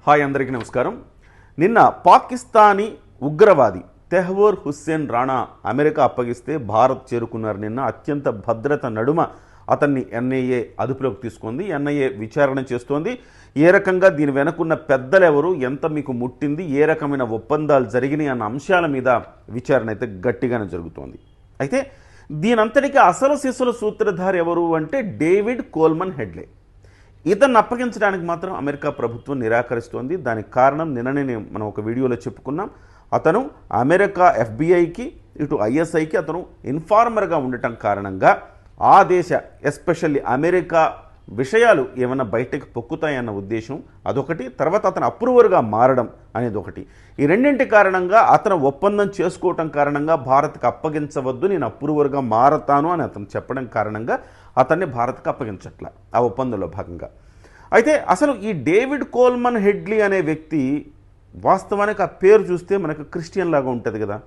Hi అందరికీ నమస్కారం. నిన్న పాకిస్తానీ ఉగ్రవాది తెహ్వూర్ హుస్సేన్ రాణా అమెరికా అప్పగిస్తే భారత్ చేరుకున్నారు. నిన్న అత్యంత భద్రత నడుమ అతన్ని ఎన్ఐఏ అదుపులోకి తీసుకుంది. ఎన్ఐఏ విచారణ చేస్తోంది. ఏ రకంగా దీని వెనుకున్న పెద్దలెవరు, ఎంత మీకు ముట్టింది, ఏ రకమైన ఒప్పందాలు జరిగినాయి అన్న అంశాల మీద విచారణ అయితే గట్టిగానే జరుగుతోంది. అయితే దీనంతటికీ అసలు సిసలు సూత్రధారి ఎవరు అంటే డేవిడ్ కోల్మన్ హెడ్లీ. ఇతన్ని అప్పగించడానికి మాత్రం అమెరికా ప్రభుత్వం నిరాకరిస్తోంది. దానికి కారణం నిన్ననే మనం ఒక వీడియోలో చెప్పుకున్నాం. అతను అమెరికా ఎఫ్బిఐకి ఇటు ఐఎస్ఐకి అతను ఇన్ఫార్మర్గా ఉండటం కారణంగా ఆ దేశ ఎస్పెషల్లీ అమెరికా విషయాలు ఏమైనా బయటకు పొక్కుతాయన్న ఉద్దేశం అదొకటి. తర్వాత అతను అప్రూవర్గా మారడం అనేది ఒకటి. ఈ రెండింటి కారణంగా అతను ఒప్పందం చేసుకోవటం కారణంగా భారత్కి అప్పగించవద్దు, నేను అప్రూవర్గా మారతాను అని అతను చెప్పడం కారణంగా అతన్ని భారత్కి అప్పగించట్ల ఆ ఒప్పందంలో భాగంగా. అయితే అసలు ఈ డేవిడ్ కోల్మన్ హెడ్లీ అనే వ్యక్తి వాస్తవానికి ఆ పేరు చూస్తే మనకు క్రిస్టియన్ లాగా ఉంటుంది కదా.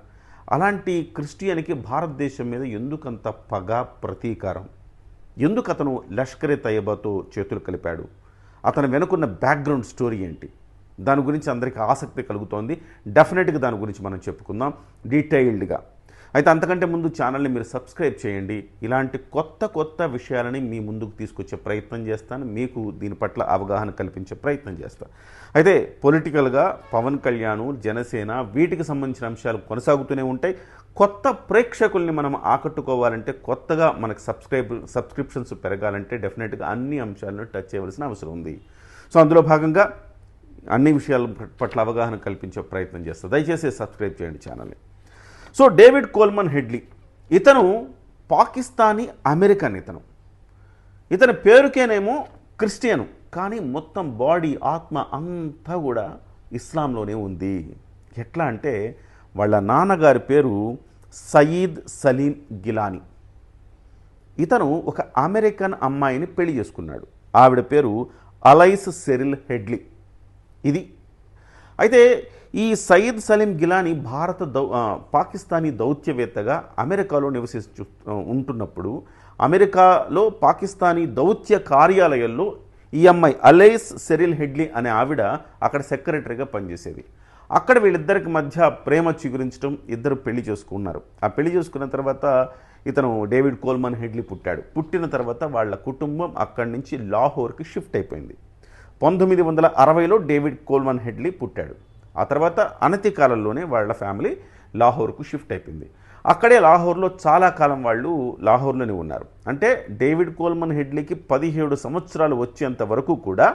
అలాంటి క్రిస్టియన్కి భారతదేశం మీద ఎందుకంత పగ, ప్రతీకారం? ఎందుకు అతను లష్కరే తయ్యబాతో చేతులు కలిపాడు? అతను వెనుకున్న బ్యాక్గ్రౌండ్ స్టోరీ ఏంటి? దాని గురించి అందరికీ ఆసక్తి కలుగుతోంది. డెఫినెట్గా దాని గురించి మనం చెప్పుకుందాం డీటెయిల్డ్గా. అయితే అంతకంటే ముందు ఛానల్ని మీరు సబ్స్క్రైబ్ చేయండి. ఇలాంటి కొత్త విషయాలని మీ ముందుకు తీసుకొచ్చే ప్రయత్నం చేస్తాను. మీకు దీని పట్ల అవగాహన కల్పించే ప్రయత్నం చేస్తాను. అయితే పొలిటికల్గా పవన్ కళ్యాణ్, జనసేన వీటికి సంబంధించిన అంశాలు కొనసాగుతూనే ఉంటాయి. కొత్త ప్రేక్షకుల్ని మనం ఆకట్టుకోవాలంటే, కొత్తగా మనకు సబ్స్క్రిప్షన్స్ పెరగాలంటే డెఫినెట్గా అన్ని అంశాలను టచ్ చేయవలసిన అవసరం ఉంది. సో అందులో భాగంగా అన్ని విషయాల పట్ల అవగాహన కల్పించే ప్రయత్నం చేస్తాను. దయచేసి సబ్స్క్రైబ్ చేయండి ఛానల్ని. సో డేవిడ్ కోల్మన్ హెడ్లీ ఇతను పాకిస్తానీ అమెరికన్. ఇతని పేరుకేనేమో క్రిస్టియను, కానీ మొత్తం బాడీ, ఆత్మ అంతా కూడా ఇస్లాంలోనే ఉంది. ఎట్లా అంటే వాళ్ళ నాన్నగారి పేరు సయీద్ సలీం గిలానీ. ఇతను ఒక అమెరికన్ అమ్మాయిని పెళ్లి చేసుకున్నాడు. ఆవిడ పేరు అలైస్ సెరిల్ హెడ్లీ. ఇది అయితే ఈ సయీద్ సలీం గిలానీ పాకిస్తానీ దౌత్యవేత్తగా అమెరికాలో ఉంటున్నప్పుడు అమెరికాలో పాకిస్తానీ దౌత్య కార్యాలయాల్లో ఈ అమ్మాయి అలైస్ సెరిల్ హెడ్లీ అనే ఆవిడ అక్కడ సెక్రటరీగా పనిచేసేది. అక్కడ వీళ్ళిద్దరికి మధ్య ప్రేమ చిగురించడం, ఇద్దరు పెళ్లి చేసుకున్నారు. ఆ పెళ్లి చేసుకున్న తర్వాత ఇతను డేవిడ్ కోల్మన్ హెడ్లీ పుట్టాడు. పుట్టిన తర్వాత వాళ్ళ కుటుంబం అక్కడి నుంచి లాహోర్కి షిఫ్ట్ అయిపోయింది. 1960లో డేవిడ్ కోల్మన్ హెడ్లీ పుట్టాడు. ఆ తర్వాత అనతి కాలంలోనే వాళ్ళ ఫ్యామిలీ లాహోర్కు షిఫ్ట్ అయిపోయింది. అక్కడే లాహోర్లో చాలా కాలం వాళ్ళు లాహోర్లోనే ఉన్నారు. అంటే డేవిడ్ కోల్మన్ హెడ్లీకి 17 సంవత్సరాలు వచ్చేంత వరకు కూడా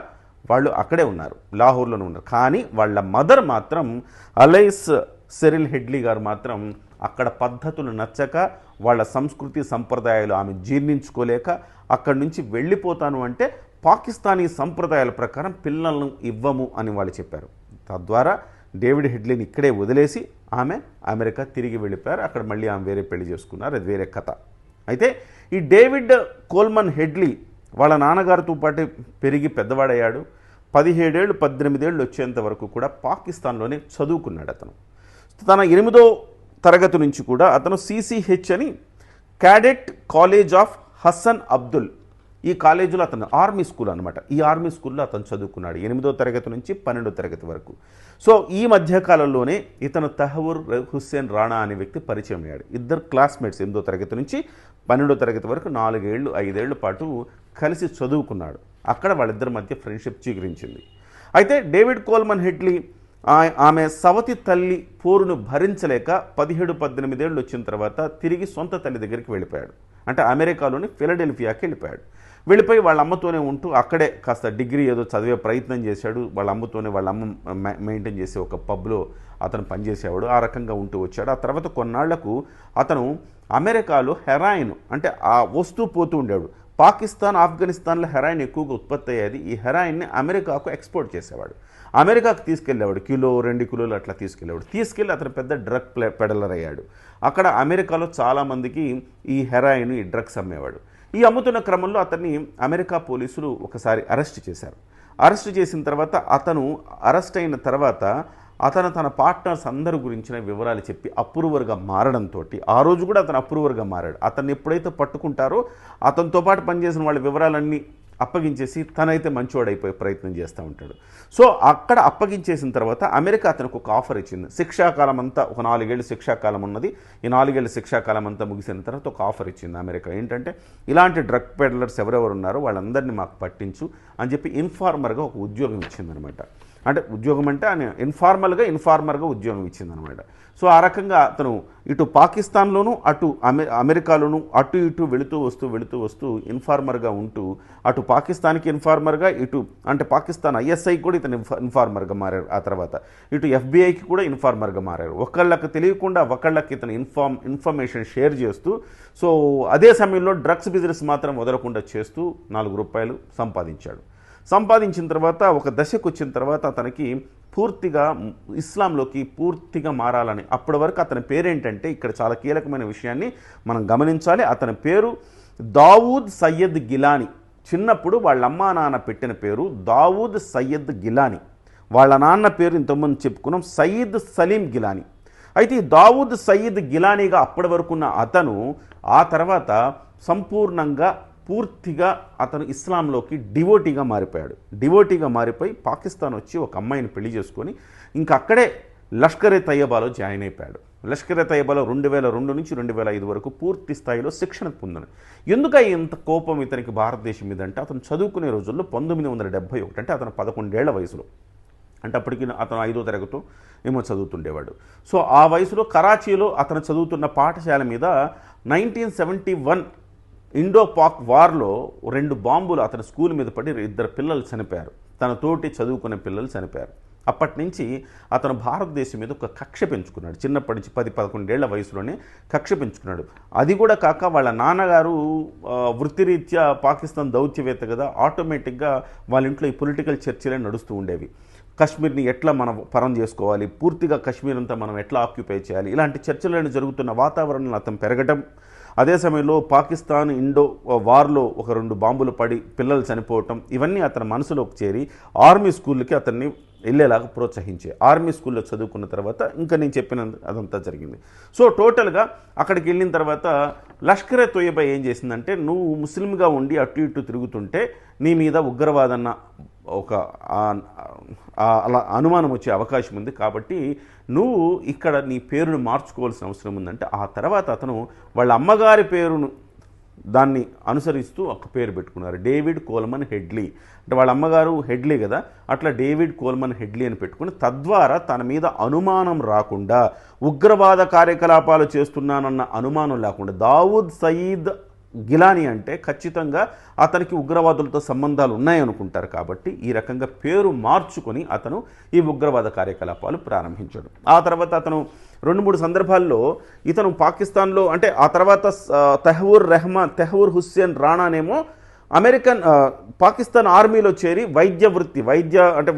వాళ్ళు అక్కడే ఉన్నారు, లాహోర్లోనే ఉన్నారు. కానీ వాళ్ళ మదర్ మాత్రం, అలైస్ సెరిల్ హెడ్లీ గారు మాత్రం అక్కడ పద్ధతులు నచ్చక, వాళ్ళ సంస్కృతి సంప్రదాయాలు ఆమె జీర్ణించుకోలేక అక్కడి నుంచి వెళ్ళిపోతాను అంటే పాకిస్తానీ సంప్రదాయాల ప్రకారం పిల్లలను ఇవ్వము అని వాళ్ళు చెప్పారు. తద్వారా డేవిడ్ హెడ్లీని ఇక్కడే వదిలేసి ఆమె అమెరికా తిరిగి వెళ్ళిపోయారు. అక్కడ మళ్ళీ ఆమె వేరే పెళ్లి చేసుకున్నారు, అది వేరే కథ. అయితే ఈ డేవిడ్ కోల్మన్ హెడ్లీ వాళ్ళ నాన్నగారితో పాటు పెరిగి పెద్దవాడయ్యాడు. 17 ఏళ్ళు 18 ఏళ్ళు వచ్చేంత వరకు కూడా పాకిస్తాన్లోనే చదువుకున్నాడు. అతను తన 8వ తరగతి నుంచి కూడా అతను CCH అని cadet college of Hasan Abdal, ఈ కాలేజీలో అతను ఆర్మీ స్కూల్ అనమాట. ఈ ఆర్మీ స్కూల్లో అతను చదువుకున్నాడు 8వ తరగతి నుంచి 12వ తరగతి వరకు. సో ఈ మధ్యకాలంలోనే ఇతను తెహ్వూర్ హుస్సేన్ రాణా అనే వ్యక్తి పరిచయం అయ్యాడు. ఇద్దరు క్లాస్మేట్స్ 8వ తరగతి నుంచి 12వ తరగతి వరకు 4 ఏళ్ళు 5 ఏళ్ల పాటు కలిసి చదువుకున్నాడు. అక్కడ వాళ్ళిద్దరి మధ్య ఫ్రెండ్షిప్ చిగురించింది. అయితే డేవిడ్ కోల్మన్ హెడ్లీ ఆమె సవతి తల్లి పోరును భరించలేక 17-18 ఏళ్ళు వచ్చిన తర్వాత తిరిగి సొంత తల్లి దగ్గరికి వెళ్ళిపోయాడు. అంటే అమెరికాలోని ఫిలడెల్ఫియాకి వెళ్ళిపోయాడు. వెళ్ళిపోయి వాళ్ళ అమ్మతోనే ఉంటూ అక్కడే కాస్త డిగ్రీ ఏదో చదివే ప్రయత్నం చేశాడు. వాళ్ళ అమ్మతోనే, వాళ్ళ అమ్మ మెయింటైన్ చేసే ఒక పబ్లో అతను పనిచేసేవాడు. ఆ రకంగా ఉంటూ వచ్చాడు. ఆ తర్వాత కొన్నాళ్లకు అతను అమెరికాలో హెరాయిన్, అంటే ఆ వస్తూ పోతూ ఉండేవాడు. పాకిస్తాన్, ఆఫ్ఘనిస్తాన్లో హెరాయిన్ ఎక్కువగా ఉత్పత్తి అయ్యేది. ఈ హెరాయిన్ని అమెరికాకు ఎక్స్పోర్ట్ చేసేవాడు. అమెరికాకు తీసుకెళ్ళేవాడు, 1-2 కిలోలు అట్లా తీసుకెళ్ళి అతను పెద్ద డ్రగ్ పెడలర్ అయ్యాడు. అక్కడ అమెరికాలో చాలామందికి ఈ హెరాయిన్, ఈ డ్రగ్స్ అమ్మేవాడు. ఈ అమ్ముతున్న క్రమంలో అతన్ని అమెరికా పోలీసులు ఒకసారి అరెస్ట్ చేశారు. అరెస్ట్ చేసిన తర్వాత అతను అరెస్ట్ అయిన తర్వాత అతను తన పార్ట్నర్స్ అందరి గురించిన వివరాలు చెప్పి అప్రూవర్గా మారడంతో, ఆ రోజు కూడా అతను అప్రూవర్గా మారాడు. అతన్ని ఎప్పుడైతే పట్టుకుంటారో అతనితో పాటు పనిచేసిన వాళ్ళ వివరాలన్నీ అప్పగించేసి తనైతే మంచివాడైపోయే ప్రయత్నం చేస్తూ ఉంటాడు. సో అక్కడ అప్పగించేసిన తర్వాత అమెరికా అతనికి ఒక ఆఫర్ ఇచ్చింది. శిక్షాకాలం అంతా ఒక 4 ఏళ్ళు శిక్షాకాలం ఉన్నది. ఈ 4 ఏళ్ళ శిక్షాకాలం అంతా ముగిసిన తర్వాత ఒక ఆఫర్ ఇచ్చింది అమెరికా. ఏంటంటే ఇలాంటి డ్రగ్ పెడ్లర్స్ ఎవరెవరు ఉన్నారో వాళ్ళందరినీ మాకు పట్టించు అని చెప్పి ఇన్ఫార్మర్గా ఒక ఉద్యోగం ఇచ్చిందనమాట. అంటే ఉద్యోగం అంటే ఆయన ఇన్ఫార్మర్గా ఉద్యోగం ఇచ్చిందనమాట. సో ఆ రకంగా అతను ఇటు పాకిస్తాన్లోనూ అటు అమెరికాలోనూ అటు ఇటు వెళుతూ వస్తూ ఇన్ఫార్మర్గా ఉంటూ అటు పాకిస్తాన్కి ఇన్ఫార్మర్గా, ఇటు అంటే పాకిస్తాన్ ఐఎస్ఐకి కూడా ఇతను ఇన్ఫార్మర్గా మారారు. ఆ తర్వాత ఇటు ఎఫ్బిఐకి కూడా ఇన్ఫార్మర్గా మారారు. ఒకళ్ళకి తెలియకుండా ఒకళ్ళకి ఇతను ఇన్ఫర్మేషన్ షేర్ చేస్తూ, సో అదే సమయంలో డ్రగ్స్ బిజినెస్ మాత్రం వదలకుండా చేస్తూ ₹4 సంపాదించిన తర్వాత ఒక దశకు వచ్చిన తర్వాత అతనికి పూర్తిగా ఇస్లాంలోకి పూర్తిగా మారాలని, అప్పటి వరకు అతని పేరేంటంటే ఇక్కడ చాలా కీలకమైన విషయాన్ని మనం గమనించాలి. అతని పేరు దావూద్ సయ్యద్ గిలానీ. చిన్నప్పుడు వాళ్ళ అమ్మా నాన్న పెట్టిన పేరు దావూద్ సయ్యద్ గిలానీ. వాళ్ళ నాన్న పేరు ఇంతకుముందు చెప్పుకున్నాం సయీద్ సలీం గిలానీ. అయితే ఈ దావూద్ సయీద్ గిలానీగా అప్పటి వరకున్న అతను ఆ తర్వాత సంపూర్ణంగా పూర్తిగా అతను ఇస్లాంలోకి డివోటీగా మారిపోయి పాకిస్తాన్ వచ్చి ఒక అమ్మాయిని పెళ్లి చేసుకొని ఇంకా అక్కడే లష్కర్-ఏ తయ్యబాలో జాయిన్ అయిపోయాడు. లష్కర్-ఏ తయ్యబాలో 2002 నుంచి 2005 వరకు పూర్తి స్థాయిలో శిక్షణ పొందాడు. ఎందుకు ఇంత కోపం ఇతనికి భారతదేశం మీద అంటే అతను చదువుకునే రోజుల్లో 1971 అంటే అతను 11 ఏళ్ల వయసులో, అంటే అప్పటికి అతను 5వ తరగతి ఏమో చదువుతుండేవాడు. సో ఆ వయసులో కరాచీలో అతను చదువుతున్న పాఠశాల మీద 1971 ఇండో పాక్ వార్లో 2 బాంబులు అతని స్కూల్ మీద పడి 2 పిల్లలు చనిపోయారు. తన తోటి చదువుకునే పిల్లలు చనిపోయారు. అప్పటి నుంచి అతను భారతదేశం మీద ఒక కక్ష పెంచుకున్నాడు. చిన్నప్పటి నుంచి 10-11 ఏళ్ల వయసులోనే కక్ష పెంచుకున్నాడు. అది కూడా కాక వాళ్ళ నాన్నగారు వృత్తిరీత్యా పాకిస్తాన్ దౌత్యవేత్త కదా, ఆటోమేటిక్గా వాళ్ళ ఇంట్లో ఈ పొలిటికల్ చర్చలే నడుస్తూ ఉండేవి. కశ్మీర్ని ఎట్లా మనం పరం చేసుకోవాలి, పూర్తిగా కశ్మీర్ అంతా మనం ఎట్లా ఆక్యుపై చేయాలి, ఇలాంటి చర్చలను జరుగుతున్న వాతావరణంలో అతను పెరగటం, అదే సమయంలో పాకిస్తాన్ ఇండో వార్లో ఒక 2 బాంబులు పడి పిల్లలు చనిపోవటం, ఇవన్నీ అతని మనసులోకి చేరి ఆర్మీ స్కూల్కి అతన్ని వెళ్ళేలాగా ప్రోత్సహించే. ఆర్మీ స్కూల్లో చదువుకున్న తర్వాత ఇంకా నేను చెప్పిన అదంతా జరిగింది. సో టోటల్గా అక్కడికి వెళ్ళిన తర్వాత లష్కర్-ఏ తోయబా ఏం చేసిందంటే, నువ్వు ముస్లింగా ఉండి అటు ఇటు తిరుగుతుంటే నీ మీద ఉగ్రవాదన్న ఒక అలా అనుమానం వచ్చే అవకాశం ఉంది, కాబట్టి నువ్వు ఇక్కడ నీ పేరును మార్చుకోవాల్సిన అవసరం ఉందంటే ఆ తర్వాత అతను వాళ్ళ అమ్మగారి పేరును దాన్ని అనుసరిస్తూ ఒక పేరు పెట్టుకున్నారు, డేవిడ్ కోల్మన్ హెడ్లీ. అంటే వాళ్ళ అమ్మగారు హెడ్లీ కదా, అట్లా డేవిడ్ కోల్మన్ హెడ్లీ అని పెట్టుకుని తద్వారా తన మీద అనుమానం రాకుండా, ఉగ్రవాద కార్యకలాపాలు చేస్తున్నానన్న అనుమానం లేకుండా, దావూద్ సయీద్ గిలానీ అంటే ఖచ్చితంగా అతనికి ఉగ్రవాదులతో సంబంధాలు ఉన్నాయనుకుంటారు. కాబట్టి ఈ రకంగా పేరు మార్చుకొని అతను ఈ ఉగ్రవాద కార్యకలాపాలు ప్రారంభించాడు. ఆ తర్వాత అతను 2-3 సందర్భాల్లో ఇతను పాకిస్తాన్లో, అంటే ఆ తర్వాత తెహ్వూర్ హుస్సేన్ రాణానేమో పాకిస్తాన్ ఆర్మీలో చేరి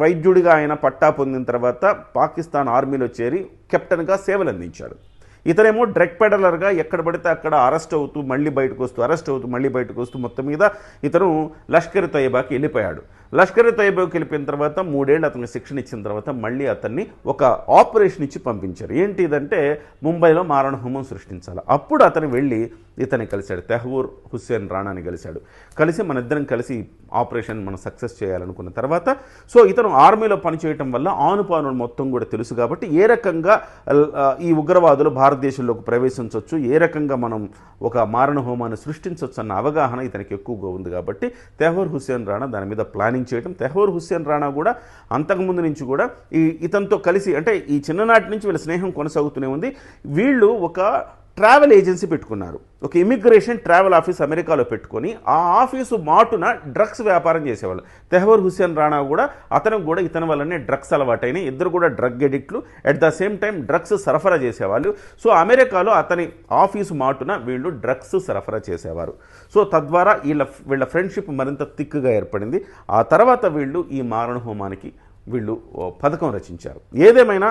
వైద్యుడిగా ఆయన పట్టా పొందిన తర్వాత పాకిస్తాన్ ఆర్మీలో చేరి కెప్టెన్గా సేవలు అందించాడు. ఇతనేమో డ్రగ్ పెడలర్గా ఎక్కడ పడితే అక్కడ అరెస్ట్ అవుతూ మళ్ళీ బయటకు వస్తూ మొత్తం మీద ఇతను లష్కర్-ఏ తయ్యబాకి వెళ్ళిపోయాడు. లష్కర్-ఏ తయ్యబాకి వెళ్ళిపోయిన తర్వాత 3 ఏళ్ళు అతనికి శిక్షణ ఇచ్చిన తర్వాత మళ్ళీ అతన్ని ఒక ఆపరేషన్ ఇచ్చి పంపించారు. ఏంటిదంటే ముంబైలో మారణహోమం సృష్టించాలి. అప్పుడు అతను వెళ్ళి ఇతన్ని కలిశాడు, తెహ్వూర్ హుస్సేన్ రాణాని కలిసి మన ఇద్దరం కలిసి ఆపరేషన్ మనం సక్సెస్ చేయాలనుకున్న తర్వాత, సో ఇతను ఆర్మీలో పనిచేయటం వల్ల ఆనుపానులు మొత్తం కూడా తెలుసు కాబట్టి ఏ రకంగా ఈ ఉగ్రవాదులు భారతదేశంలోకి ప్రవేశించవచ్చు, ఏ రకంగా మనం ఒక మారణహోమాన్ని సృష్టించవచ్చు అన్న అవగాహన ఇతనికి ఎక్కువగా ఉంది. కాబట్టి తెహ్వూర్ హుస్సేన్ రాణా దాని మీద ప్లానింగ్ చేయడం. తెహ్వూర్ హుస్సేన్ రాణా కూడా అంతకుముందు నుంచి కూడా ఇతనితో కలిసి, అంటే ఈ చిన్ననాటి నుంచి వీళ్ళ స్నేహం కొనసాగుతూనే ఉంది. వీళ్ళు ఒక ట్రావెల్ ఏజెన్సీ పెట్టుకున్నారు, ఒక ఇమిగ్రేషన్ ట్రావెల్ ఆఫీస్ అమెరికాలో పెట్టుకొని ఆ ఆఫీసు మాటున డ్రగ్స్ వ్యాపారం చేసేవాళ్ళు. తెహ్వూర్ హుస్సేన్ రాణా కూడా అతను కూడా ఇతని వల్లనే డ్రగ్స్ అలవాటైన, ఇద్దరు కూడా డ్రగ్ ఎడిక్ట్లు, at the same time drugs సరఫరా చేసేవాళ్ళు. సో అమెరికాలో అతని ఆఫీసు మాటున వీళ్ళు డ్రగ్స్ సరఫరా చేసేవారు. సో తద్వారా వీళ్ళ ఫ్రెండ్షిప్ మరింత థిక్గా ఏర్పడింది. ఆ తర్వాత వీళ్ళు ఈ మారణహోమానికి వీళ్ళు పథకం రచించారు. ఏదేమైనా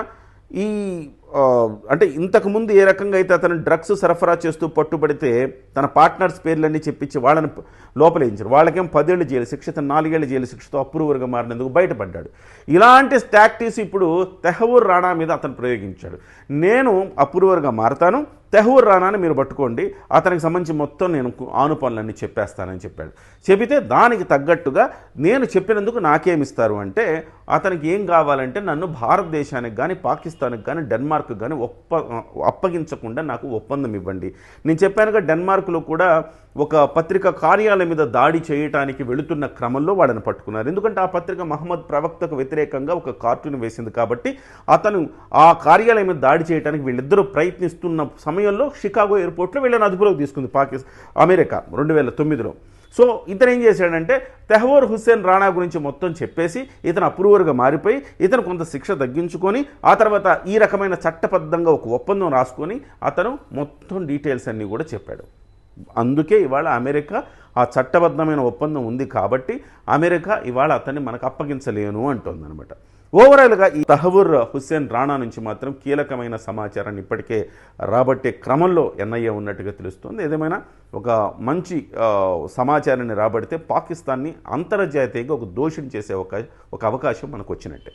అంటే ఇంతకుముందు ఏ రకంగా అయితే అతను డ్రగ్స్ సరఫరా చేస్తూ పట్టుబడితే తన పార్ట్నర్స్ పేర్లన్నీ చెప్పించి వాళ్ళని లోపలేయించారు. వాళ్ళకేం 10 ఏళ్ళు జైలు శిక్ష, 4 ఏళ్ళ జైలు శిక్షతో అప్రూవర్గా మారినందుకు బయటపడ్డాడు. ఇలాంటి టాక్టిక్స్ ఇప్పుడు తెహ్వూర్ రాణా మీద అతను ప్రయోగించాడు. నేను అప్రూవర్గా మారతాను, తెహూర్ రానాని మీరు పట్టుకోండి, అతనికి సంబంధించి మొత్తం నేను ఆనుపనులన్నీ చెప్పేస్తానని చెప్పాడు. చెబితే దానికి తగ్గట్టుగా నేను చెప్పినందుకు నాకేమిస్తారు అంటే, అతనికి ఏం కావాలంటే నన్ను భారతదేశానికి కానీ పాకిస్తాన్కి కానీ డెన్మార్క్కి కానీ అప్పగించకుండా నాకు ఒప్పందం ఇవ్వండి. నేను చెప్పానుగా, డెన్మార్క్లో కూడా ఒక పత్రిక కార్యాలయం మీద దాడి చేయడానికి వెళుతున్న క్రమంలో వాడిని పట్టుకున్నారు. ఎందుకంటే ఆ పత్రిక మహమ్మద్ ప్రవక్తకు వ్యతిరేకంగా ఒక కార్టూన్ వేసింది కాబట్టి అతను ఆ కార్యాలయం మీద దాడి చేయడానికి వీళ్ళిద్దరూ ప్రయత్నిస్తున్న సమయంలో షికాగో ఎయిర్పోర్ట్లో వీళ్ళని అదుపులోకి తీసుకుంది అమెరికా 2009లో. సో ఇతను ఏం చేశాడంటే తెహ్వూర్ హుస్సేన్ రాణా గురించి మొత్తం చెప్పేసి ఇతను అప్రూవర్గా మారిపోయి ఇతను కొంత శిక్ష తగ్గించుకొని ఆ తర్వాత ఈ రకమైన చట్టబద్ధంగా ఒక ఒప్పందం రాసుకొని అతను మొత్తం డీటెయిల్స్ అన్నీ కూడా చెప్పాడు. అందుకే ఇవాళ అమెరికా ఆ చట్టబద్ధమైన ఒప్పందం ఉంది కాబట్టి అమెరికా ఇవాళ అతన్ని మనకు అప్పగించలేను అంటోందనమాట. ఓవరాల్గా ఈ తెహ్వూర్ హుస్సేన్ రాణా నుంచి మాత్రం కీలకమైన సమాచారాన్ని ఇప్పటికే రాబట్టే క్రమంలో ఎన్ఐఏ ఉన్నట్టుగా తెలుస్తుంది. ఏదేమైనా ఒక మంచి సమాచారాన్ని రాబడితే పాకిస్తాన్ని అంతర్జాతీయంగా ఒక దోషిని చేసే ఒక అవకాశం మనకు వచ్చినట్టే.